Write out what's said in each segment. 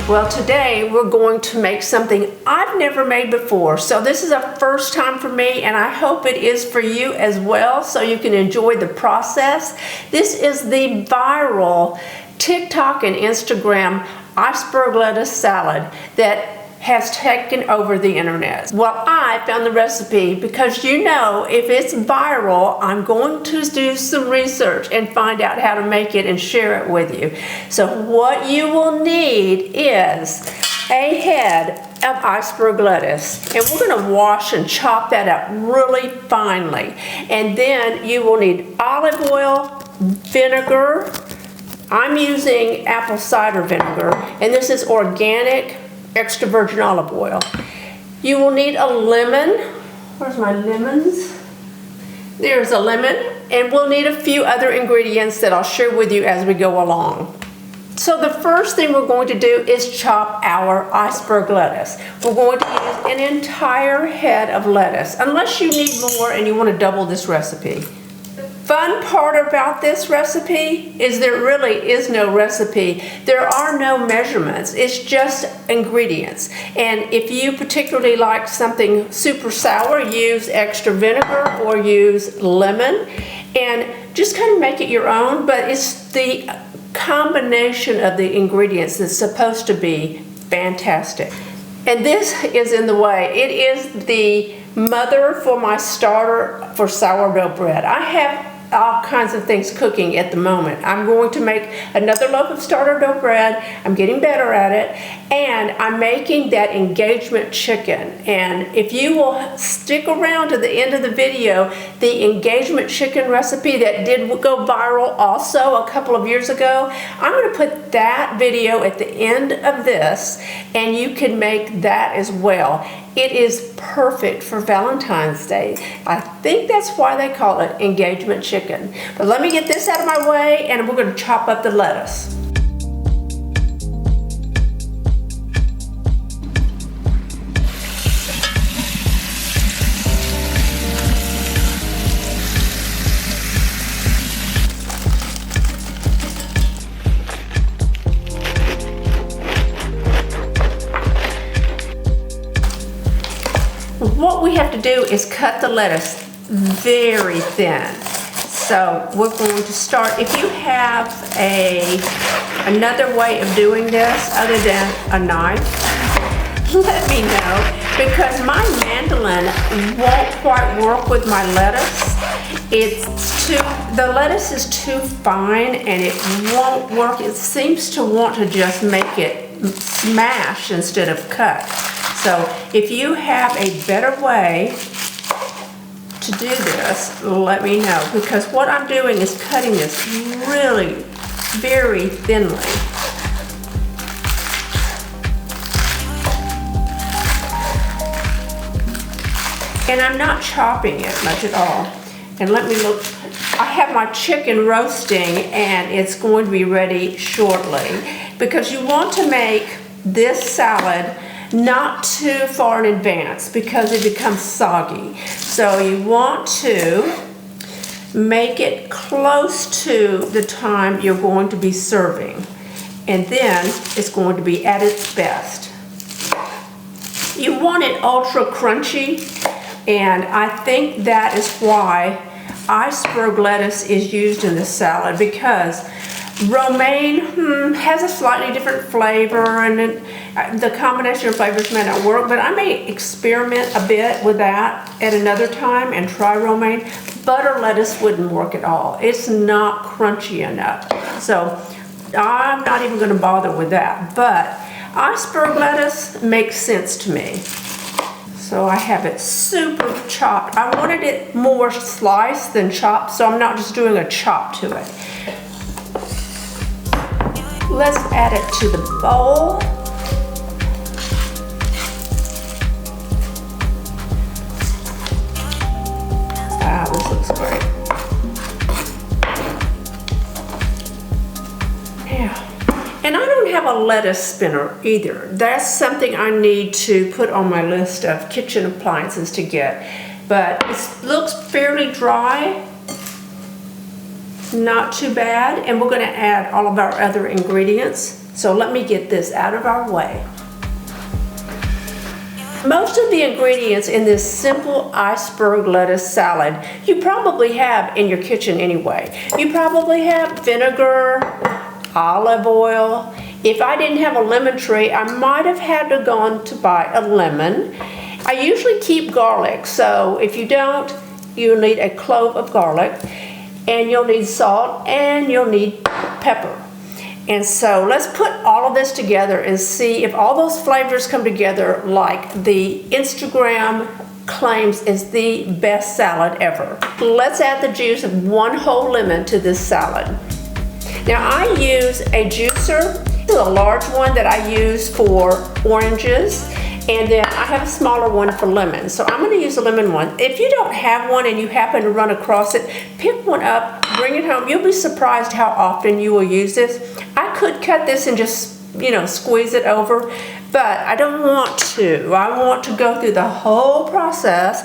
Well, today we're going to make something I've never made before. So this is a first time for me, and I hope it is for you as well, so you can enjoy the process. This is the viral TikTok and Instagram iceberg lettuce salad that has taken over the internet. Well, I found the recipe because, you know, if it's viral, I'm going to do some research and find out how to make it and share it with you. So what you will need is a head of iceberg lettuce, and we're going to wash and chop that up really finely. And then you will need olive oil, vinegar. I'm using apple cider vinegar, and this is organic extra virgin olive oil. You will need a lemon. Where's my lemons? There's a lemon, and we'll need a few other ingredients that I'll share with you as we go along. So the first thing we're going to do is chop our iceberg lettuce. We're going to use an entire head of lettuce, unless you need more and you want to double this recipe. Fun part about this recipe is there really is no recipe. There are no measurements. It's just ingredients. And if you particularly like something super sour, use extra vinegar or use lemon, and just kind of make it your own. But it's the combination of the ingredients that's supposed to be fantastic. And this is in the way. It is the mother for my starter for sourdough bread. I have all kinds of things cooking at the moment. I'm going to make another loaf of sourdough bread. I'm getting better at it, and I'm making that engagement chicken. And if you will stick around to the end of the video, the engagement chicken recipe that did go viral also a couple of years ago, I'm going to put that video at the end of this, and you can make that as well. It is perfect for Valentine's Day. I think that's why they call it engagement chicken. But let me get this out of my way, and we're going to chop up the lettuce. What we have to do is cut the lettuce very thin. So we're going to start, if you have another way of doing this other than a knife, let me know, because my mandolin won't quite work with my lettuce. The lettuce is too fine and it won't work. It seems to want to just make it smash instead of cut. So if you have a better way to do this, let me know, because what I'm doing is cutting this really very thinly. And I'm not chopping it much at all. And let me look. I have my chicken roasting, and it's going to be ready shortly, because you want to make this salad not too far in advance because it becomes soggy. So you want to make it close to the time you're going to be serving, and then it's going to be at its best. You want it ultra crunchy, and I think that is why iceberg lettuce is used in this salad, because romaine has a slightly different flavor, and the combination of flavors may not work, but I may experiment a bit with that at another time and try romaine. Butter lettuce wouldn't work at all. It's not crunchy enough. So I'm not even going to bother with that. But iceberg lettuce makes sense to me. So I have it super chopped. I wanted it more sliced than chopped, so I'm not just doing a chop to it. Let's add it to the bowl. Wow, this looks great. Yeah. And I don't have a lettuce spinner either. That's something I need to put on my list of kitchen appliances to get. But it looks fairly dry. Not too bad. And we're gonna add all of our other ingredients. So let me get this out of our way. Most of the ingredients in this simple iceberg lettuce salad you probably have in your kitchen anyway. You probably have vinegar, olive oil. If I didn't have a lemon tree, I might have had to go to buy a lemon. I usually keep garlic, so if you don't, you'll need a clove of garlic, and you'll need salt, and you'll need pepper. And so let's put all of this together and see if all those flavors come together like the Instagram claims is the best salad ever. Let's add the juice of 1 whole lemon to this salad. Now I use a juicer, a large one that I use for oranges, and then I have a smaller one for lemons. So I'm gonna use a lemon one. If you don't have one and you happen to run across it, pick one up, bring it home. You'll be surprised how often you will use this. I could cut this and just, squeeze it over, but I don't want to. I want to go through the whole process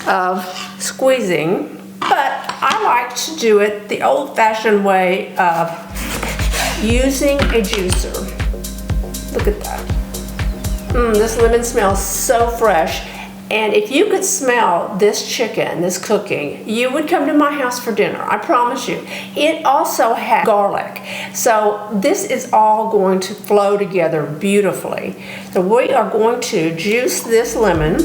of squeezing, but I like to do it the old-fashioned way of using a juicer. Look at that. This lemon smells so fresh. And if you could smell this chicken, this cooking, you would come to my house for dinner, I promise you. It also has garlic. So this is all going to flow together beautifully. So we are going to juice this lemon.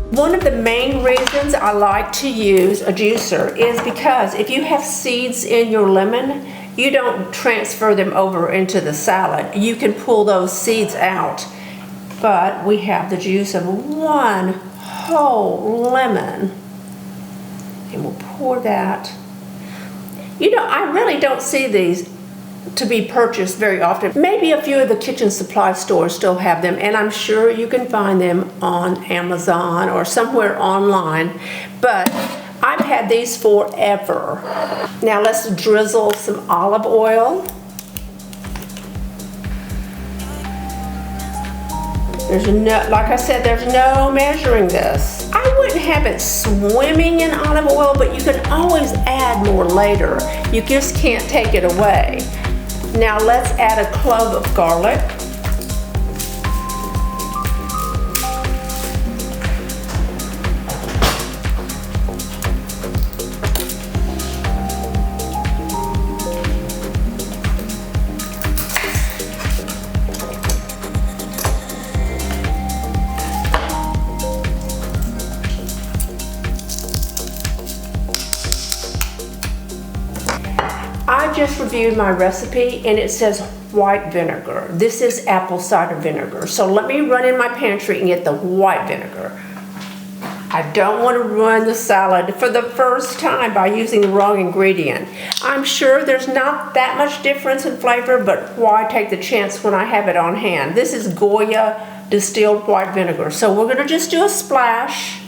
One of the main reasons I like to use a juicer is because if you have seeds in your lemon, you don't transfer them over into the salad. You can pull those seeds out. But we have the juice of 1 whole lemon. And we'll pour that. I really don't see these to be purchased very often. Maybe a few of the kitchen supply stores still have them, and I'm sure you can find them on Amazon or somewhere online, but I've had these forever. Now let's drizzle some olive oil. Like I said, there's no measuring this. I wouldn't have it swimming in olive oil, but you can always add more later. You just can't take it away. Now let's add a clove of garlic. I just reviewed my recipe and it says white vinegar. This is apple cider vinegar. So let me run in my pantry and get the white vinegar. I don't want to ruin the salad for the first time by using the wrong ingredient. I'm sure there's not that much difference in flavor, but why take the chance when I have it on hand? This is Goya distilled white vinegar. So we're going to just do a splash.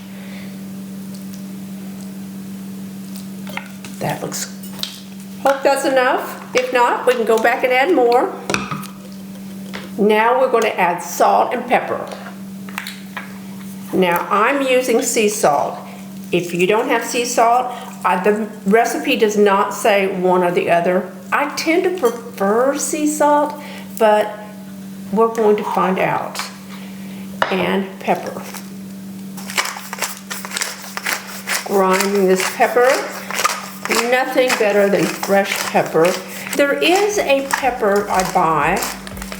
That looks good. Hope that's enough. If not, we can go back and add more. Now we're going to add salt and pepper. Now I'm using sea salt. If you don't have sea salt, the recipe does not say one or the other. I tend to prefer sea salt, but we're going to find out. And pepper. Grinding this pepper. Nothing better than fresh pepper. There is a pepper I buy.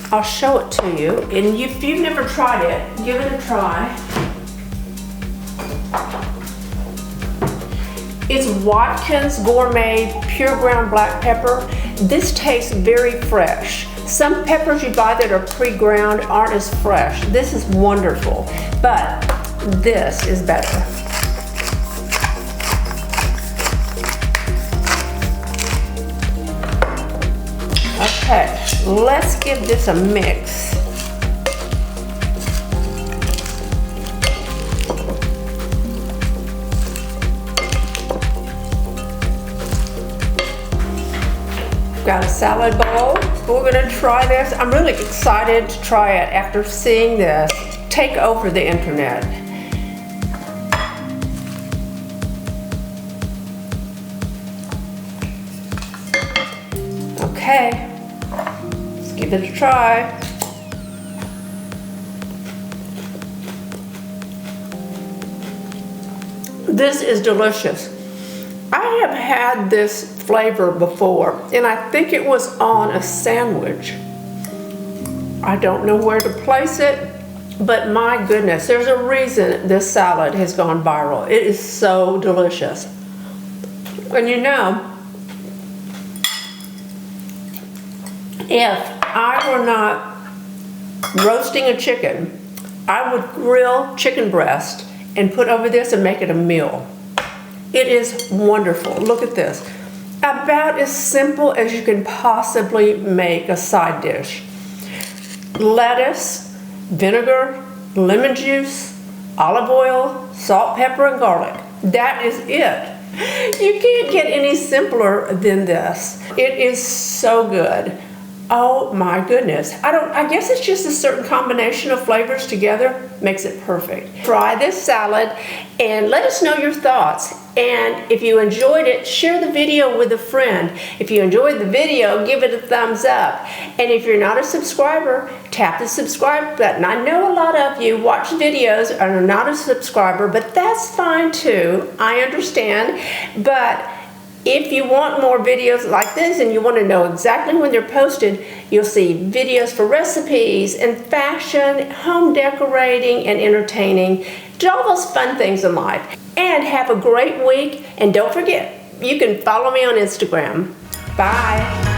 I'll show it to you. And if you've never tried it, give it a try. It's Watkins Gourmet Pure Ground Black Pepper. This tastes very fresh. Some peppers you buy that are pre-ground aren't as fresh. This is wonderful, but this is better. Okay, let's give this a mix. Got a salad bowl. We're gonna try this. I'm really excited to try it after seeing this take over the internet. Give it a try. This is delicious. I have had this flavor before, and I think it was on a sandwich. I don't know where to place it, but my goodness, there's a reason this salad has gone viral. It is so delicious. And you know, if I were not roasting a chicken, I would grill chicken breast and put over this and make it a meal. It is wonderful. Look at this. About as simple as you can possibly make a side dish. Lettuce, vinegar, lemon juice, olive oil, salt, pepper, and garlic. That is it. You can't get any simpler than this. It is so good. Oh my goodness. I guess it's just a certain combination of flavors together makes it perfect. Try this salad and let us know your thoughts. And if you enjoyed it, share the video with a friend. If you enjoyed the video, give it a thumbs up. And if you're not a subscriber, tap the subscribe button. I know a lot of you watch videos and are not a subscriber, but that's fine too. I understand. But if you want more videos like this and you want to know exactly when they're posted, you'll see videos for recipes and fashion, home decorating, and entertaining. Do all those fun things in life. And have a great week. And don't forget, you can follow me on Instagram. Bye.